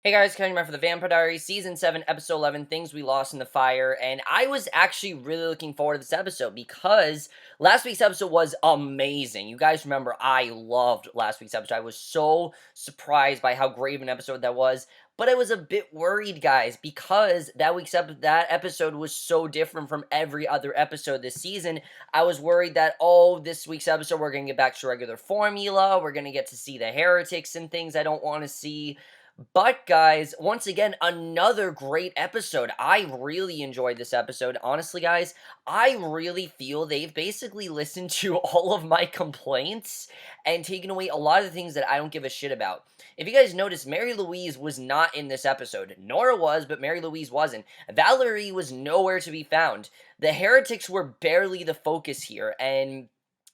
Hey guys, coming back for the Vampire Diaries, Season 7, Episode 11, Things We Lost in the Fire, and I was actually really looking forward to this episode because last week's episode was amazing. You guys remember, I loved last week's episode. I was so surprised by how great of an episode that was, but I was a bit worried, guys, because that episode was so different from every other episode this season. I was worried that, oh, this week's episode, we're going to get back to regular formula, we're going to get to see the heretics and things I don't want to see. But guys, once again, another great episode. I really enjoyed this episode. Honestly, guys, I really feel they've basically listened to all of my complaints and taken away a lot of the things that I don't give a shit about. If you guys noticed, Mary Louise was not in this episode. Nora was, but Mary Louise wasn't. Valerie was nowhere to be found. The heretics were barely the focus here, and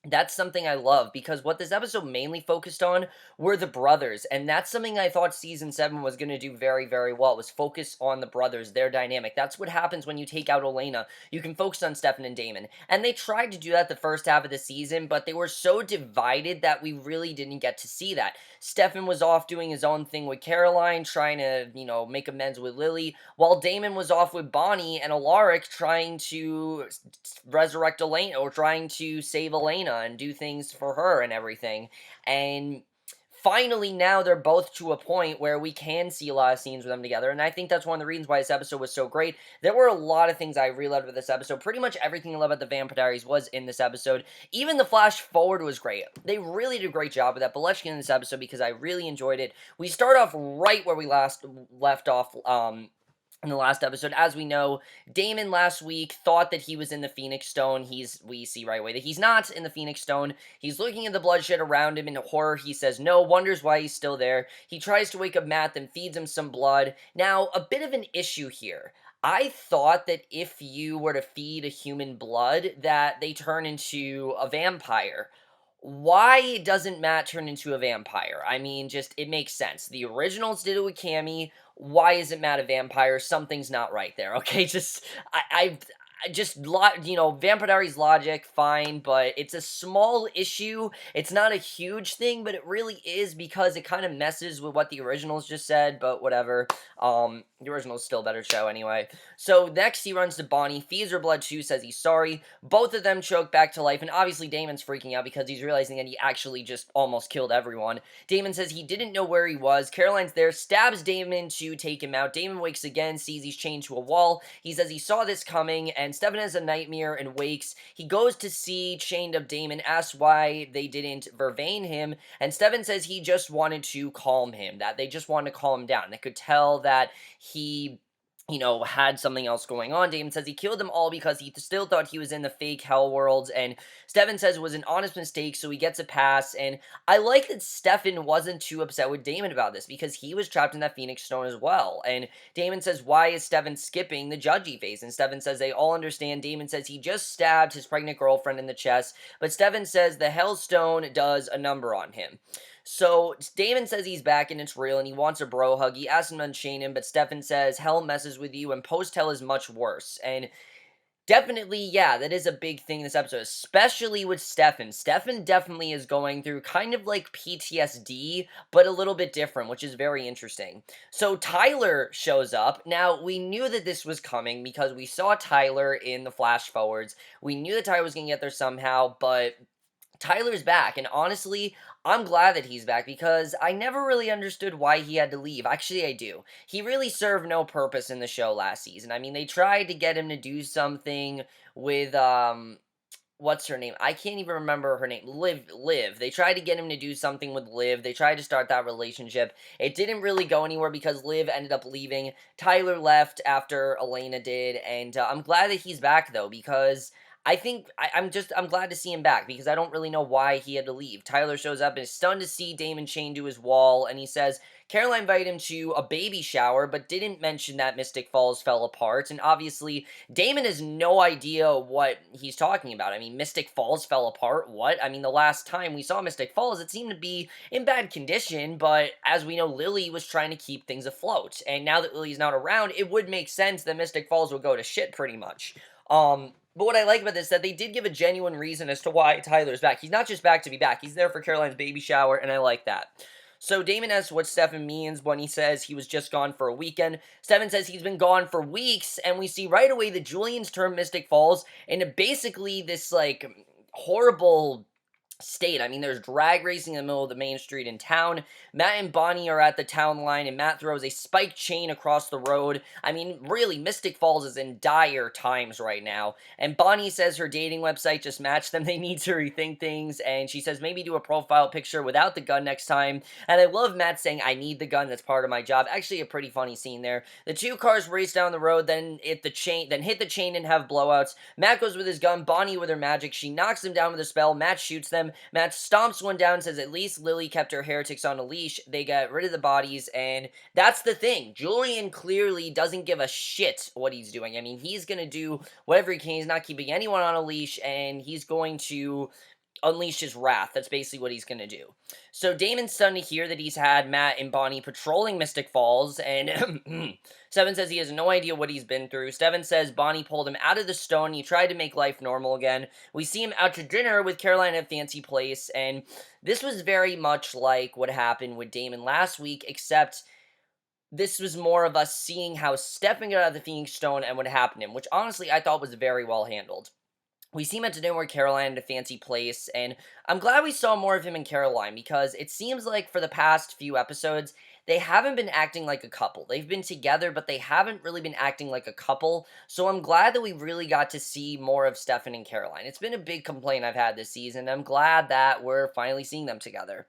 that's something I love because what this episode mainly focused on were the brothers, and that's something I thought season 7 was going to do very, very well, was focus on the brothers, their dynamic. That's what happens when you take out Elena. You can focus on Stefan and Damon. And they tried to do that the first half of the season, but they were so divided that we really didn't get to see that. Stefan was off doing his own thing with Caroline, trying to, make amends with Lily, while Damon was off with Bonnie and Alaric trying to resurrect Elena, or trying to save Elena and do things for her and everything. And finally now they're both to a point where we can see a lot of scenes with them together, and I think that's one of the reasons why this episode was so great. There were a lot of things I really loved with this episode. Pretty much everything I love about the Vampire Diaries was in this episode. Even the flash forward was great. They really did a great job with that, but let's get into this episode because I really enjoyed it. We start off right where we last left off, in the last episode. As we know, Damon last week thought that he was in the Phoenix Stone. We see right away that he's not in the Phoenix Stone. He's looking at the bloodshed around him in horror. He says no, wonders why he's still there. He tries to wake up Matt, then feeds him some blood. Now, a bit of an issue here. I thought that if you were to feed a human blood, that they turn into a vampire. Why doesn't Matt turn into a vampire? I mean, just, it makes sense. The originals did it with Cammy. Why isn't Matt a vampire? Something's not right there, okay? Just, I just, Vampire Diaries logic, fine, but it's a small issue. It's not a huge thing, but it really is because it kind of messes with what the originals just said, but whatever. The original's still a better show anyway. So next he runs to Bonnie, feeds her blood too, says he's sorry. Both of them choke back to life, and obviously Damon's freaking out because he's realizing that he actually just almost killed everyone. Damon says he didn't know where he was. Caroline's there, stabs Damon to take him out. Damon wakes again, sees he's chained to a wall. He says he saw this coming, and Stefan has a nightmare and wakes. He goes to see chained up Damon, asks why they didn't vervain him, and Stefan says he just wanted to calm him, that they just wanted to calm him down. They could tell that he had something else going on. Damon says he killed them all because he still thought he was in the fake hell worlds, and Stefan says it was an honest mistake, so he gets a pass, and I like that Stefan wasn't too upset with Damon about this, because he was trapped in that Phoenix Stone as well, and Damon says, why is Stefan skipping the judgy phase? And Stefan says they all understand. Damon says he just stabbed his pregnant girlfriend in the chest, but Stefan says the Hellstone does a number on him. So Damon says he's back and it's real and he wants a bro hug. He asks him to unchain him, but Stefan says hell messes with you and post-hell is much worse. And definitely, yeah, that is a big thing in this episode, especially with Stefan. Stefan definitely is going through kind of like PTSD, but a little bit different, which is very interesting. So Tyler shows up. Now, we knew that this was coming because we saw Tyler in the flash forwards. We knew that Tyler was going to get there somehow, but Tyler's back, and honestly, I'm glad that he's back because I never really understood why he had to leave. Actually, I do. He really served no purpose in the show last season. I mean, they tried to get him to do something with, what's her name? I can't even remember her name. Liv. They tried to get him to do something with Liv. They tried to start that relationship. It didn't really go anywhere because Liv ended up leaving. Tyler left after Elena did, and I'm glad that he's back, though, because I think I'm glad to see him back because I don't really know why he had to leave. Tyler shows up and is stunned to see Damon chained to his wall, and he says Caroline invited him to a baby shower, but didn't mention that Mystic Falls fell apart, and obviously Damon has no idea what he's talking about. I mean, Mystic Falls fell apart? What? I mean, the last time we saw Mystic Falls, it seemed to be in bad condition, but as we know, Lily was trying to keep things afloat, and now that Lily's not around, it would make sense that Mystic Falls would go to shit pretty much. But what I like about this is that they did give a genuine reason as to why Tyler's back. He's not just back to be back. He's there for Caroline's baby shower, and I like that. So Damon asks what Stefan means when he says he was just gone for a weekend. Stefan says he's been gone for weeks, and we see right away that Julian's turned Mystic Falls into basically this, like, horrible state. I mean, there's drag racing in the middle of the main street in town. Matt and Bonnie are at the town line, and Matt throws a spiked chain across the road. I mean, really, Mystic Falls is in dire times right now. And Bonnie says her dating website just matched them. They need to rethink things. And she says maybe do a profile picture without the gun next time. And I love Matt saying, I need the gun. That's part of my job. Actually, a pretty funny scene there. The two cars race down the road, then hit the chain and have blowouts. Matt goes with his gun. Bonnie with her magic. She knocks them down with a spell. Matt shoots them. Matt stomps one down, says at least Lily kept her heretics on a leash. They got rid of the bodies, and that's the thing. Julian clearly doesn't give a shit what he's doing. I mean, he's going to do whatever he can. He's not keeping anyone on a leash, and he's going to unleash his wrath. That's basically what he's going to do. So Damon's stunned to hear that he's had Matt and Bonnie patrolling Mystic Falls, and Stefan says he has no idea what he's been through. Stefan says Bonnie pulled him out of the stone. He tried to make life normal again. We see him out to dinner with Caroline at a fancy place, and this was very much like what happened with Damon last week, except this was more of us seeing how Stefan got out of the Phoenix Stone and what happened to him, which honestly I thought was very well handled. We see him at dinner with Caroline at a fancy place, and I'm glad we saw more of him and Caroline, because it seems like for the past few episodes, they haven't been acting like a couple. They've been together, but they haven't really been acting like a couple, so I'm glad that we really got to see more of Stefan and Caroline. It's been a big complaint I've had this season, and I'm glad that we're finally seeing them together.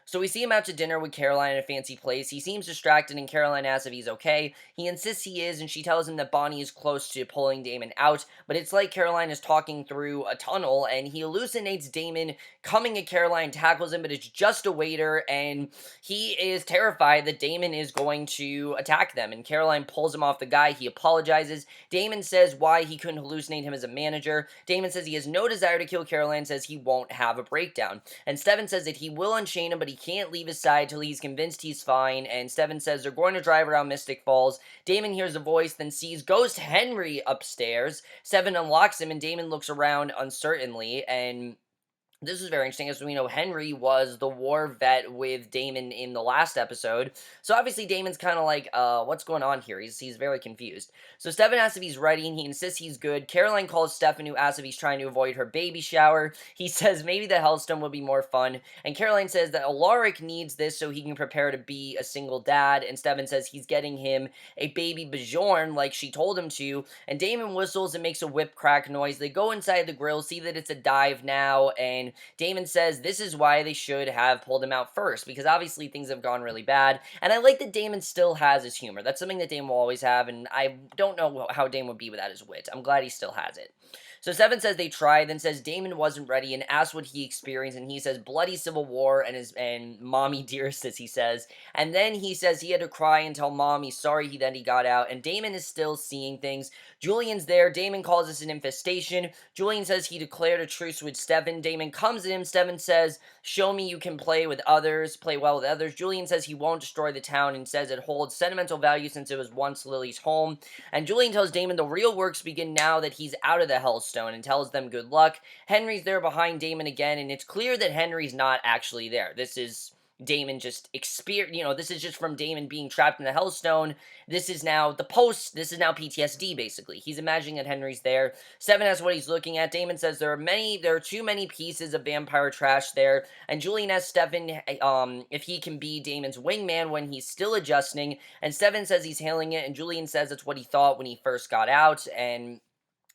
So we see him out to dinner with Caroline at a fancy place. He seems distracted, and Caroline asks if he's okay. He insists he is, and she tells him that Bonnie is close to pulling Damon out, but it's like Caroline is talking through a tunnel, and he hallucinates Damon coming at Caroline, tackles him, but it's just a waiter, and he is terrified that Damon is going to attack them, and Caroline pulls him off the guy. He apologizes. Damon says why he couldn't hallucinate him as a manager. Damon says he has no desire to kill Caroline, says he won't have a breakdown, and Stefan says that he will unchain him, but he can't leave his side till he's convinced he's fine, and Stefan says they're going to drive around Mystic Falls. Damon hears a voice, then sees Ghost Henry upstairs. Stefan unlocks him, and Damon looks around uncertainly, and this is very interesting, as we know Henry was the war vet with Damon in the last episode. So obviously Damon's kind of like, what's going on here? He's very confused. So Stefan asks if he's ready, and he insists he's good. Caroline calls Stefan, who asks if he's trying to avoid her baby shower. He says maybe the Hellstone would be more fun. And Caroline says that Alaric needs this so he can prepare to be a single dad. And Stefan says he's getting him a baby Bjorn like she told him to. And Damon whistles and makes a whip crack noise. They go inside the grill, see that it's a dive now, and Damon says this is why they should have pulled him out first, because obviously things have gone really bad, and I like that Damon still has his humor. That's something that Damon will always have, and I don't know how Damon would be without his wit. I'm glad he still has it. So Stefan says they tried, then says Damon wasn't ready, and asks what he experienced, and he says bloody civil war and mommy dearest, as he says, and then he says he had to cry and tell mom he's sorry he got out, and Damon is still seeing things. Julian's there. Damon calls this an infestation. Julian says he declared a truce with Stefan. Damon comes at him. Stefan says, show me you can play well with others. Julian says he won't destroy the town and says it holds sentimental value since it was once Lily's home. And Julian tells Damon the real works begin now that he's out of the Hellstone, and tells them good luck. Henry's there behind Damon again, and it's clear that Henry's not actually there. This is Damon just this is just from Damon being trapped in the Hellstone. This is now PTSD, basically. He's imagining that Henry's there. Stefan asks what he's looking at. Damon says there are too many pieces of vampire trash there, and Julian asks Stefan if he can be Damon's wingman when he's still adjusting, and Stefan says he's handling it, and Julian says that's what he thought when he first got out, and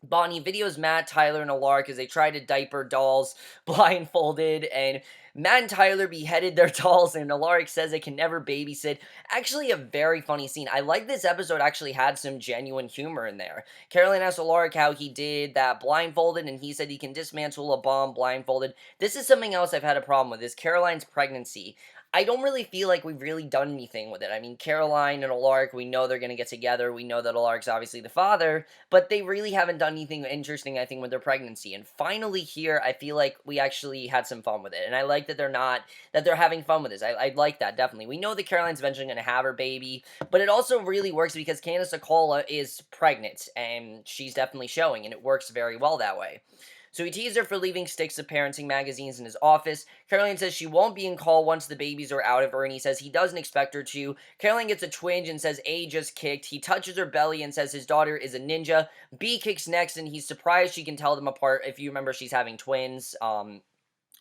Bonnie videos Matt, Tyler, and Alaric as they try to diaper dolls blindfolded, and Matt and Tyler beheaded their dolls, and Alaric says they can never babysit. Actually, a very funny scene. I like this episode actually had some genuine humor in there. Caroline asked Alaric how he did that blindfolded, and he said he can dismantle a bomb blindfolded. This is something else I've had a problem with, is Caroline's pregnancy. I don't really feel like we've really done anything with it. I mean, Caroline and Alaric, we know they're going to get together. We know that Alaric's obviously the father, but they really haven't done anything interesting, I think, with their pregnancy. And finally here, I feel like we actually had some fun with it. And I like that they're having fun with this. I like that, definitely. We know that Caroline's eventually going to have her baby, but it also really works because Candace Acola is pregnant, and she's definitely showing, and it works very well that way. So he teased her for leaving sticks of parenting magazines in his office. Caroline says she won't be in call once the babies are out of her, and he says he doesn't expect her to. Caroline gets a twinge and says A just kicked. He touches her belly and says his daughter is a ninja. B kicks next, and he's surprised she can tell them apart. If you remember, she's having twins,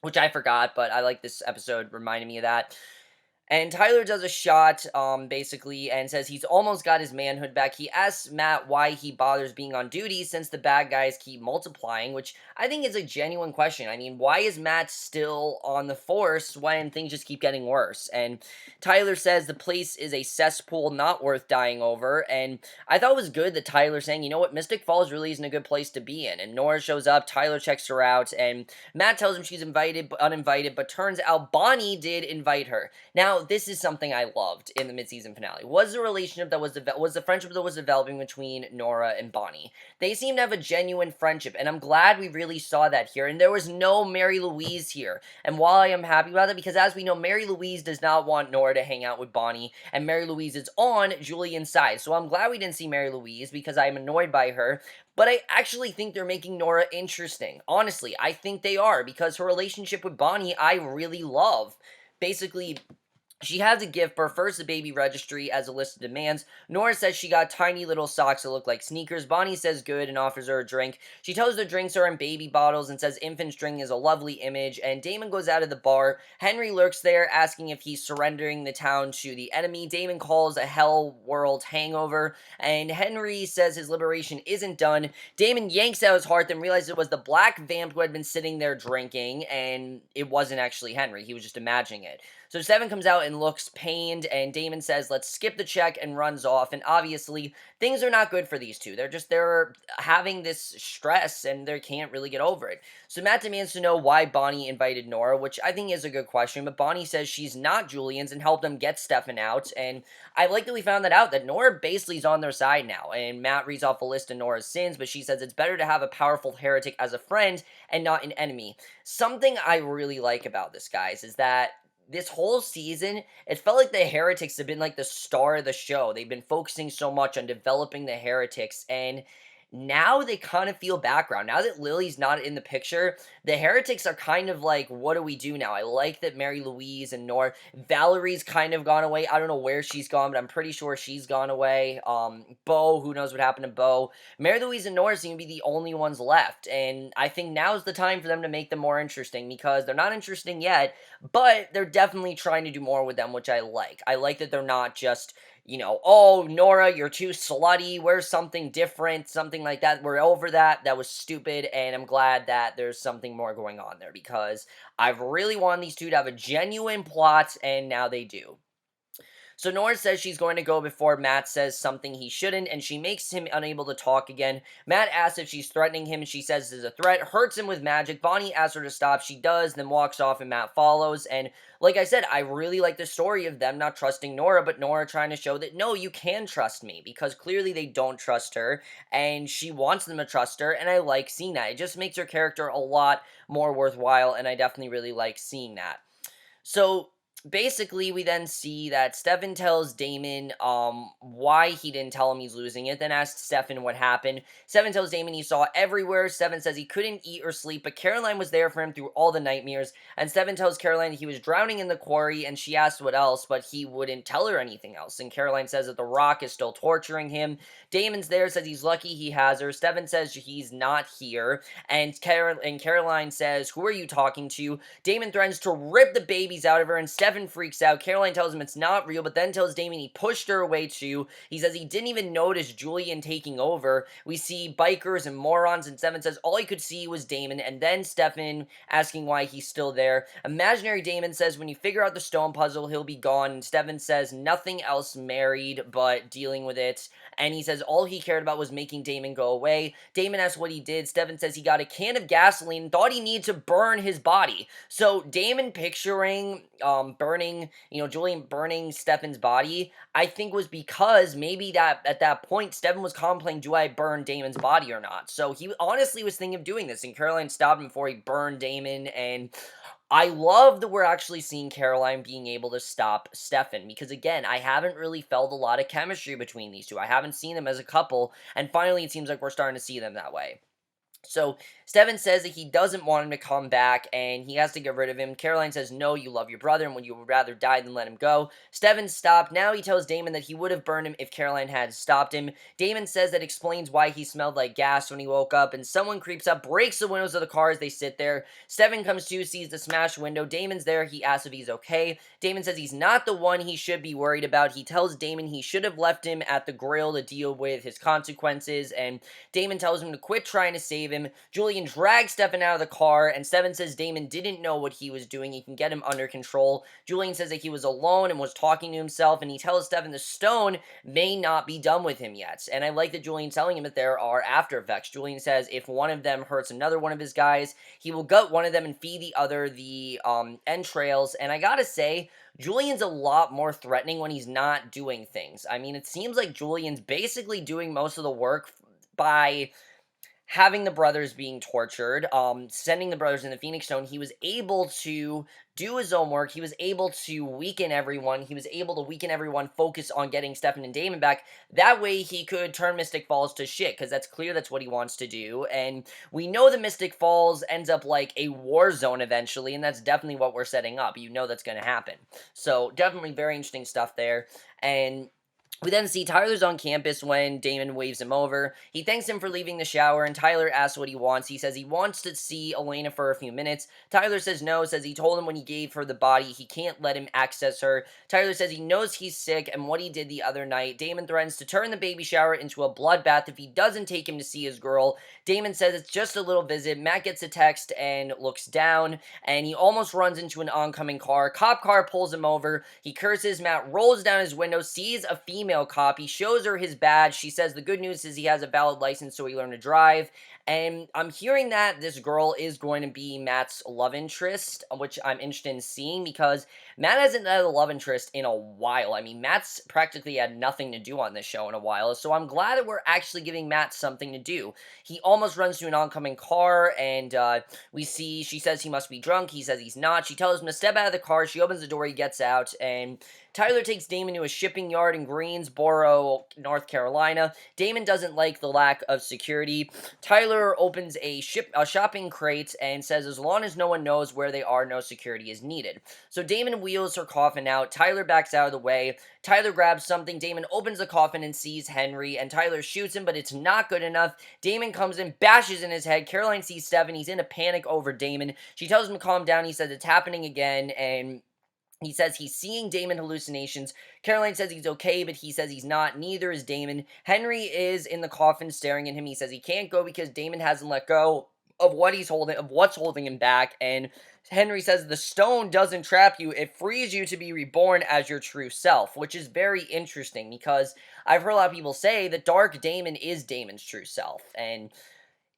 which I forgot, but I like this episode reminding me of that. And Tyler does a shot, basically, and says he's almost got his manhood back. He asks Matt why he bothers being on duty since the bad guys keep multiplying, which I think is a genuine question. I mean, why is Matt still on the force when things just keep getting worse? And Tyler says the place is a cesspool not worth dying over, and I thought it was good that Tyler saying, you know what, Mystic Falls really isn't a good place to be in. And Nora shows up, Tyler checks her out, and Matt tells him she's invited, but uninvited, but turns out Bonnie did invite her. Now, this is something I loved in the mid-season finale. Was the relationship that was the friendship that was developing between Nora and Bonnie. They seem to have a genuine friendship, and I'm glad we really saw that here. And there was no Mary Louise here. And while I am happy about it, because as we know, Mary Louise does not want Nora to hang out with Bonnie, and Mary Louise is on Julian's side. So I'm glad we didn't see Mary Louise, because I am annoyed by her. But I actually think they're making Nora interesting. Honestly, I think they are, because her relationship with Bonnie, I really love. Basically, she has a gift, prefers the baby registry as a list of demands. Nora says she got tiny little socks that look like sneakers. Bonnie says good and offers her a drink. She tells her the drinks are in baby bottles and says infant's drink is a lovely image. And Damon goes out of the bar. Henry lurks there, asking if he's surrendering the town to the enemy. Damon calls a hell world hangover, and Henry says his liberation isn't done. Damon yanks out his heart, then realizes it was the black vamp who had been sitting there drinking, and it wasn't actually Henry. He was just imagining it. So Stefan comes out and looks pained, and Damon says, let's skip the check, and runs off. And obviously, things are not good for these two. They're having this stress, and they can't really get over it. So Matt demands to know why Bonnie invited Nora, which I think is a good question, but Bonnie says she's not Julian's and helped them get Stefan out. And I like that we found that out, that Nora basically is on their side now. And Matt reads off a list of Nora's sins, but she says it's better to have a powerful heretic as a friend and not an enemy. Something I really like about this, guys, is that this whole season, it felt like the heretics have been like the star of the show. They've been focusing so much on developing the heretics, and now they kind of feel background. Now that Lily's not in the picture, the heretics are kind of like, what do we do now? I like that Mary Louise and Nora, Valerie's kind of gone away. I don't know where she's gone, but I'm pretty sure she's gone away. Bo, who knows what happened to Bo. Mary Louise and Nora seem to be the only ones left, and I think now's the time for them to make them more interesting, because they're not interesting yet, but they're definitely trying to do more with them, which I like. I like that they're not just, oh, Nora, you're too slutty, where's something different, something like that. We're over that. That was stupid, and I'm glad that there's something more going on there, because I've really wanted these two to have a genuine plot, and now they do. So Nora says she's going to go before Matt says something he shouldn't, and she makes him unable to talk again. Matt asks if she's threatening him, and she says it's a threat, hurts him with magic. Bonnie asks her to stop. She does, then walks off, and Matt follows. And like I said, I really like the story of them not trusting Nora, but Nora trying to show that, no, you can trust me, because clearly they don't trust her, and she wants them to trust her, and I like seeing that. It just makes her character a lot more worthwhile, and I definitely really like seeing that. So basically, we then see that Stefan tells Damon why he didn't tell him he's losing it, then asks Stefan what happened. Stefan tells Damon he saw everywhere. Stefan says he couldn't eat or sleep, but Caroline was there for him through all the nightmares, and Stefan tells Caroline he was drowning in the quarry, and she asked what else, but he wouldn't tell her anything else, and Caroline says that the rock is still torturing him. Damon's there, says he's lucky he has her. Stefan says he's not here, and Caroline says, who are you talking to? Damon threatens to rip the babies out of her, and Stefan freaks out. Caroline tells him it's not real, but then tells Damon he pushed her away too. He says he didn't even notice Julian taking over. We see bikers and morons, and Stefan says all he could see was Damon, and then Stefan asking why he's still there. Imaginary Damon says when you figure out the stone puzzle, he'll be gone, and Stefan says nothing else married but dealing with it, and he says all he cared about was making Damon go away. Damon asks what he did. Stefan says he got a can of gasoline and thought he needed to burn his body. So Damon picturing burning, Julian burning Stefan's body, I think was because maybe that at that point Stefan was contemplating, do I burn Damon's body or not? So he honestly was thinking of doing this, and Caroline stopped him before he burned Damon. And I love that we're actually seeing Caroline being able to stop Stefan, because again, I haven't really felt a lot of chemistry between these two. I haven't seen them as a couple, and finally it seems like we're starting to see them that way. So Stefan says that he doesn't want him to come back and he has to get rid of him. Caroline says, no, you love your brother and when you would rather die than let him go. Stefan stopped. Now he tells Damon that he would have burned him if Caroline had stopped him. Damon says that explains why he smelled like gas when he woke up, and someone creeps up, breaks the windows of the car as they sit there. Stefan comes to, sees the smashed window. Damon's there. He asks if he's okay. Damon says he's not the one he should be worried about. He tells Damon he should have left him at the grill to deal with his consequences, and Damon tells him to quit trying to save him. Julian drags Stefan out of the car, and Stefan says Damon didn't know what he was doing. He can get him under control. Julian says that he was alone and was talking to himself, and he tells Stefan the stone may not be done with him yet. And I like that Julian's telling him that there are after effects. Julian says if one of them hurts another one of his guys, he will gut one of them and feed the other the entrails. And I gotta say, Julian's a lot more threatening when he's not doing things. I mean, it seems like Julian's basically doing most of the work by having the brothers being tortured, sending the brothers in the Phoenix Stone. He was able to do his own work. He was able to weaken everyone. He was able to weaken everyone, focus on getting Stefan and Damon back. That way he could turn Mystic Falls to shit, because that's clear that's what he wants to do. And we know that Mystic Falls ends up like a war zone eventually, and that's definitely what we're setting up. You know that's going to happen. So definitely very interesting stuff there. And we then see Tyler's on campus when Damon waves him over. He thanks him for leaving the shower, and Tyler asks what he wants. He says he wants to see Elena for a few minutes. Tyler says no, says he told him when he gave her the body, he can't let him access her. Tyler says he knows he's sick and what he did the other night. Damon threatens to turn the baby shower into a bloodbath if he doesn't take him to see his girl. Damon says it's just a little visit. Matt gets a text and looks down, and he almost runs into an oncoming car. Cop car pulls him over. He curses. Matt rolls down his window, sees a female cop. He shows her his badge. She says the good news is he has a valid license, so he learned to drive. And I'm hearing that this girl is going to be Matt's love interest, which I'm interested in seeing because Matt hasn't had a love interest in a while. I mean, Matt's practically had nothing to do on this show in a while, so I'm glad that we're actually giving Matt something to do. He almost runs to an oncoming car, and we see she says he must be drunk. He says he's not. She tells him to step out of the car. She opens the door. He gets out, and Tyler takes Damon to a shipping yard in Greensboro, North Carolina. Damon doesn't like the lack of security. Tyler opens a shopping crate and says as long as no one knows where they are, no security is needed. So Damon wheels her coffin out. Tyler backs out of the way. Tyler grabs something. Damon opens the coffin and sees Henry, and Tyler shoots him, but it's not good enough. Damon comes in, bashes in his head. Caroline sees Stefan. He's in a panic over Damon. She tells him to calm down. He says it's happening again, and he says he's seeing Damon hallucinations. Caroline says he's okay, but he says he's not. Neither is Damon. Henry is in the coffin staring at him. He says he can't go because Damon hasn't let go of what's holding him back. And Henry says the stone doesn't trap you. It frees you to be reborn as your true self, which is very interesting because I've heard a lot of people say that Dark Damon is Damon's true self. And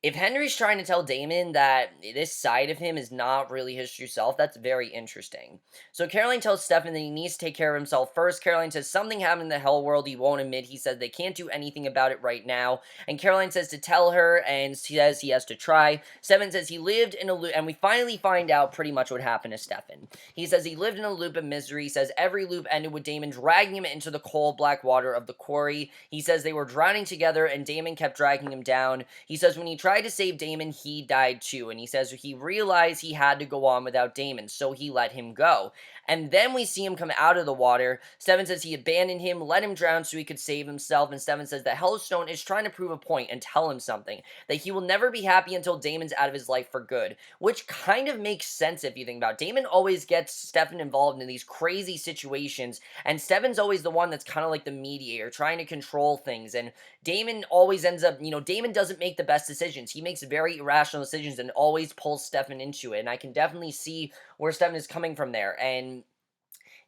if Henry's trying to tell Damon that this side of him is not really his true self, that's very interesting. So Caroline tells Stefan that he needs to take care of himself first. Caroline says something happened in the hell world he won't admit. He says they can't do anything about it right now. And Caroline says to tell her, and she says he has to try. Stefan says he lived in a loop, and we finally find out pretty much what happened to Stefan. He says he lived in a loop of misery. He says every loop ended with Damon dragging him into the cold black water of the quarry. He says they were drowning together, and Damon kept dragging him down. He says when he tried to save Damon, he died too, and he says he realized he had to go on without Damon, so he let him go. And then we see him come out of the water. Stefan says he abandoned him, let him drown so he could save himself, and Stefan says that Hellstone is trying to prove a point and tell him something, that he will never be happy until Damon's out of his life for good, which kind of makes sense if you think about it. Damon always gets Stefan involved in these crazy situations, and Stefan's always the one that's kind of like the mediator, trying to control things, and Damon always ends up, Damon doesn't make the best decisions. He makes very irrational decisions and always pulls Stefan into it, and I can definitely see where Stefan is coming from there. And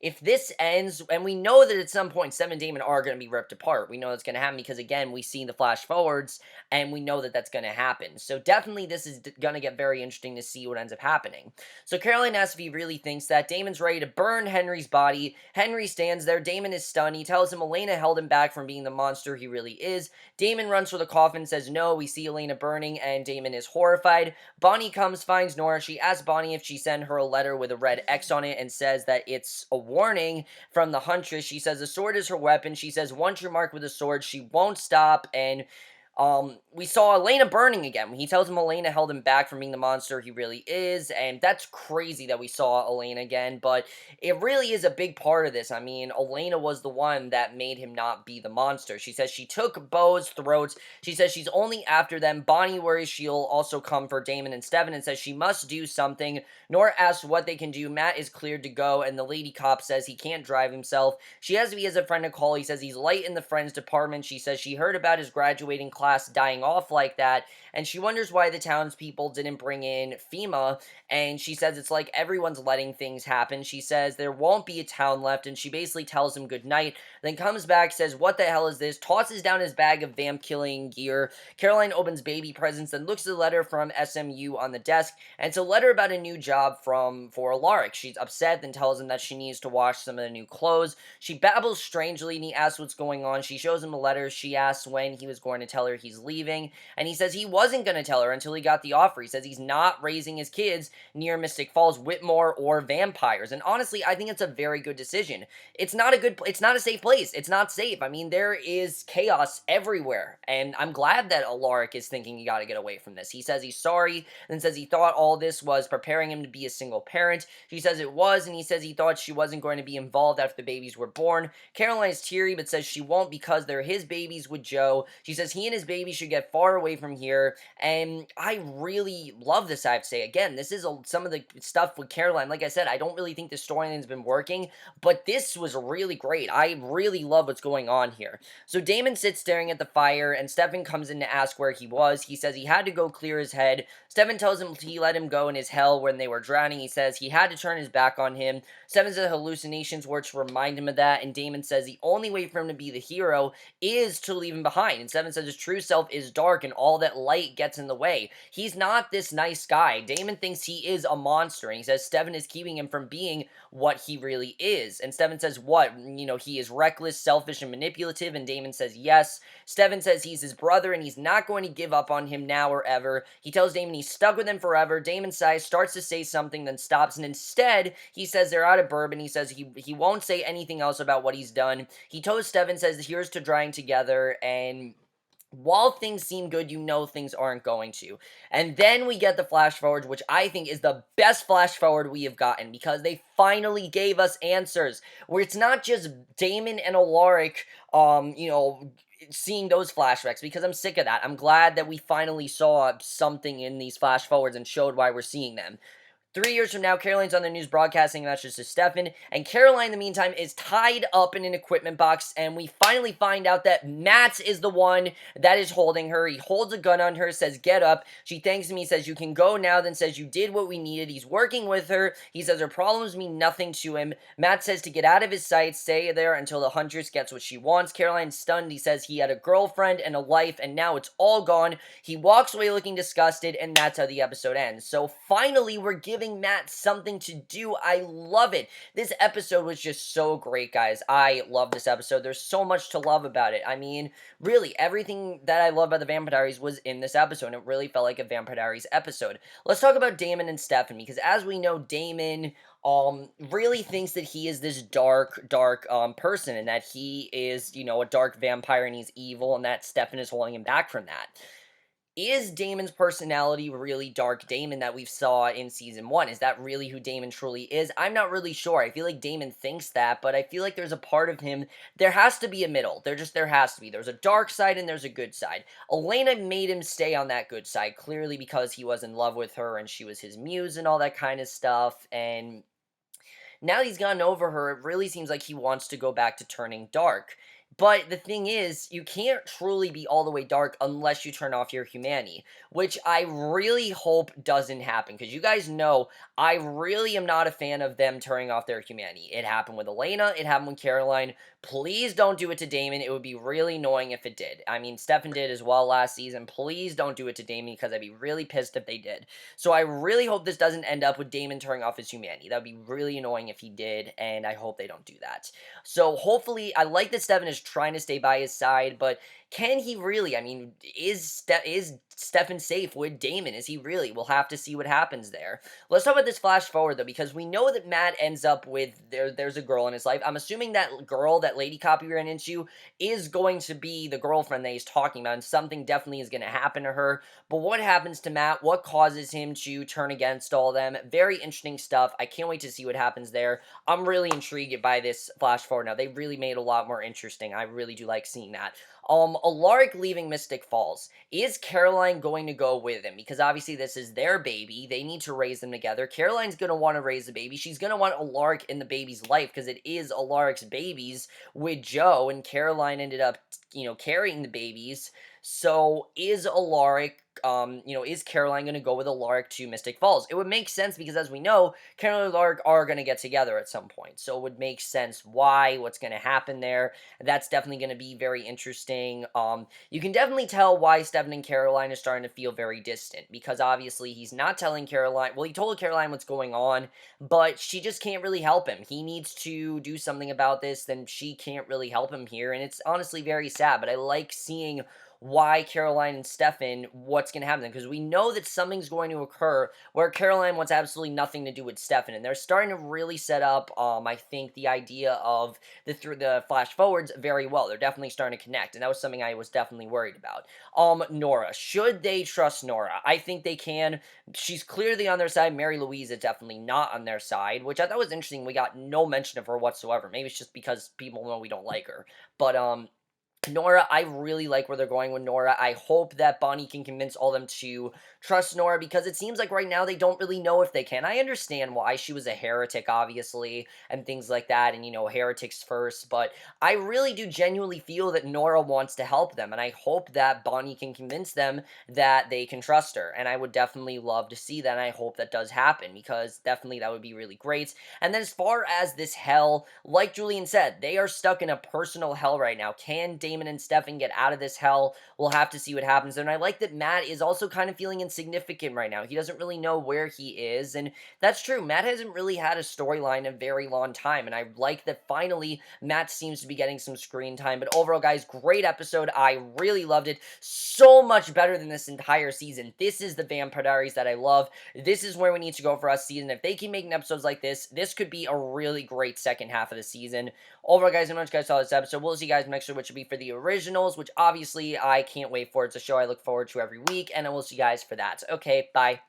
if this ends, and we know that at some point Stefan and Damon are going to be ripped apart. We know it's going to happen because, again, we see the flash forwards, and we know that that's going to happen. So definitely this is going to get very interesting to see what ends up happening. So Caroline asks if he really thinks that. Damon's ready to burn Henry's body. Henry stands there. Damon is stunned. He tells him Elena held him back from being the monster he really is. Damon runs for the coffin, says no. We see Elena burning, and Damon is horrified. Bonnie comes, finds Nora. She asks Bonnie if she sent her a letter with a red X on it and says that it's a warning from the Huntress. She says the sword is her weapon. She says once you're marked with a sword, she won't stop. And we saw Elena burning again. He tells him Elena held him back from being the monster he really is, and that's crazy that we saw Elena again, but it really is a big part of this. I mean, Elena was the one that made him not be the monster. She says she took Bo's throats. She says she's only after them. Bonnie worries she'll also come for Damon and Stefan and says she must do something. Nora asks what they can do. Matt is cleared to go, and the lady cop says he can't drive himself. She has me as a friend to call. He says he's late in the friends department. She says she heard about his graduating class dying off like that, and she wonders why the townspeople didn't bring in FEMA, and she says it's like everyone's letting things happen. She says there won't be a town left, and she basically tells him goodnight, then comes back, says, what the hell is this? Tosses down his bag of vamp-killing gear. Caroline opens baby presents, then looks at the letter from SMU on the desk, and it's a letter about a new job for Alaric. She's upset, then tells him that she needs to wash some of the new clothes. She babbles strangely, and he asks what's going on. She shows him a letter. She asks when he was going to tell her he's leaving, and he says he wasn't going to tell her until he got the offer. He says he's not raising his kids near Mystic Falls, Whitmore, or vampires, and honestly, I think it's a very good decision. It's not a safe place. It's not safe. I mean, there is chaos everywhere, and I'm glad that Alaric is thinking you gotta get away from this. He says he's sorry, then says he thought all this was preparing him to be a single parent. She says it was, and he says he thought she wasn't going to be involved after the babies were born. Caroline is teary, but says she won't because they're his babies with Joe. She says he and his baby should get far away from here, and I really love this, I have to say. Again, this is some of the stuff with Caroline. Like I said, I don't really think the storyline's been working, but this was really great. I really love what's going on here. So Damon sits staring at the fire, and Stefan comes in to ask where he was. He says he had to go clear his head. Stefan tells him he let him go in his hell when they were drowning. He says he had to turn his back on him. Stefan says hallucinations were to remind him of that, and Damon says the only way for him to be the hero is to leave him behind. And Stefan says his true self is dark, and all that light gets in the way. He's not this nice guy. Damon thinks he is a monster, and he says Stefan is keeping him from being what he really is. And Stefan says, what? You know, he is reckless, selfish, and manipulative, and Damon says yes. Stefan says he's his brother, and he's not going to give up on him now or ever. He tells Damon he's stuck with him forever. Damon sighs, starts to say something, then stops, and instead, he says they're out of bourbon. He says he won't say anything else about what he's done. He told Stefan, says here's to drying together, and while things seem good, you know things aren't going to. And then we get the flash forward, which I think is the best flash forward we have gotten, because they finally gave us answers, where it's not just Damon and Alaric, seeing those flashbacks, because I'm sick of that. I'm glad that we finally saw something in these flash forwards and showed why we're seeing them. 3 years from now, Caroline's on the news broadcasting messages to Stefan, and Caroline, in the meantime, is tied up in an equipment box, and we finally find out that Matt is the one that is holding her. He holds a gun on her, says, get up. She thanks him. He says, you can go now, then says, you did what we needed. He's working with her. He says her problems mean nothing to him. Matt says to get out of his sight, stay there until the Huntress gets what she wants. Caroline's stunned. He says he had a girlfriend and a life, and now it's all gone. He walks away looking disgusted, and that's how the episode ends. So finally, we're giving Matt something to do. I love it. This episode was just so great, guys. I love this episode. There's so much to love about it. I mean, really, everything that I love about the Vampire Diaries was in this episode. It really felt like a Vampire Diaries episode. Let's talk about Damon and Stefan, because as we know, Damon really thinks that he is this dark person, and that he is, you know, a dark vampire, and he's evil, and that Stefan is holding him back from that. Is Damon's personality really Dark Damon that we saw in Season 1? Is that really who Damon truly is? I'm not really sure. I feel like Damon thinks that, but I feel like there's a part of him, there has to be a middle. There has to be. There's a dark side and there's a good side. Elena made him stay on that good side, clearly because he was in love with her and she was his muse and all that kind of stuff, and now that he's gotten over her, it really seems like he wants to go back to turning dark. But the thing is, you can't truly be all the way dark unless you turn off your humanity, which I really hope doesn't happen, because you guys know I really am not a fan of them turning off their humanity. It happened with Elena, it happened with Caroline. Please don't do it to Damon. It would be really annoying if it did. I mean, Stefan did as well last season. Please don't do it to Damon, because I'd be really pissed if they did. So I really hope this doesn't end up with Damon turning off his humanity. That would be really annoying if he did, and I hope they don't do that. So hopefully, I like that Stefan is trying to stay by his side, but can he really? I mean, is Stefan safe with Damon? Is he really? We'll have to see what happens there. Let's talk about this flash forward though, because we know that Matt ends up with there's a girl in his life. I'm assuming that girl that Lady Copy ran into is going to be the girlfriend that he's talking about, and something definitely is going to happen to her. But what happens to Matt? What causes him to turn against all them? Very interesting stuff. I can't wait to see what happens there. I'm really intrigued by this flash forward now. They really made it a lot more interesting. I really do like seeing that. Alaric leaving Mystic Falls. Is Caroline going to go with him? Because obviously this is their baby. They need to raise them together. Caroline's going to want to raise the baby. She's going to want Alaric in the baby's life because it is Alaric's babies with Joe, and Caroline ended up, carrying the babies. So is Alaric, is Caroline going to go with Alaric to Mystic Falls? It would make sense because, as we know, Caroline and Alaric are going to get together at some point. So it would make sense why, what's going to happen there. That's definitely going to be very interesting. You can definitely tell why Stefan and Caroline are starting to feel very distant because obviously he's not telling Caroline. Well, he told Caroline what's going on, but she just can't really help him. He needs to do something about this, then she can't really help him here, and it's honestly very sad. But I like seeing why Caroline and Stefan, what's going to happen, because we know that something's going to occur where Caroline wants absolutely nothing to do with Stefan, and they're starting to really set up, I think, the idea of the flash forwards very well. They're definitely starting to connect, and that was something I was definitely worried about. Nora. Should they trust Nora? I think they can. She's clearly on their side. Mary Louise is definitely not on their side, which I thought was interesting. We got no mention of her whatsoever. Maybe it's just because people know we don't like her. But, Nora, I really like where they're going with Nora. I hope that Bonnie can convince all of them to trust Nora because it seems like right now they don't really know if they can. I understand why she was a heretic, obviously, and things like that, and, heretics first, but I really do genuinely feel that Nora wants to help them, and I hope that Bonnie can convince them that they can trust her, and I would definitely love to see that, and I hope that does happen because definitely that would be really great. And then as far as this hell, like Julian said, they are stuck in a personal hell right now. Can Damon and Stefan get out of this hell? We'll have to see what happens. And I like that Matt is also kind of feeling insignificant right now. He doesn't really know where he is, and that's true. Matt hasn't really had a storyline in a very long time, and I like that finally Matt seems to be getting some screen time. But overall, guys, great episode. I really loved it. So much better than this entire season. This is the Vampire Diaries that I love. This is where we need to go for us season. If they keep making episodes like this could be a really great second half of the season. Overall, guys, I know you guys saw this episode. We'll see you guys next week, which will be for the originals, which obviously I can't wait for. It's a show I look forward to every week, and I will see you guys for that. Okay, bye.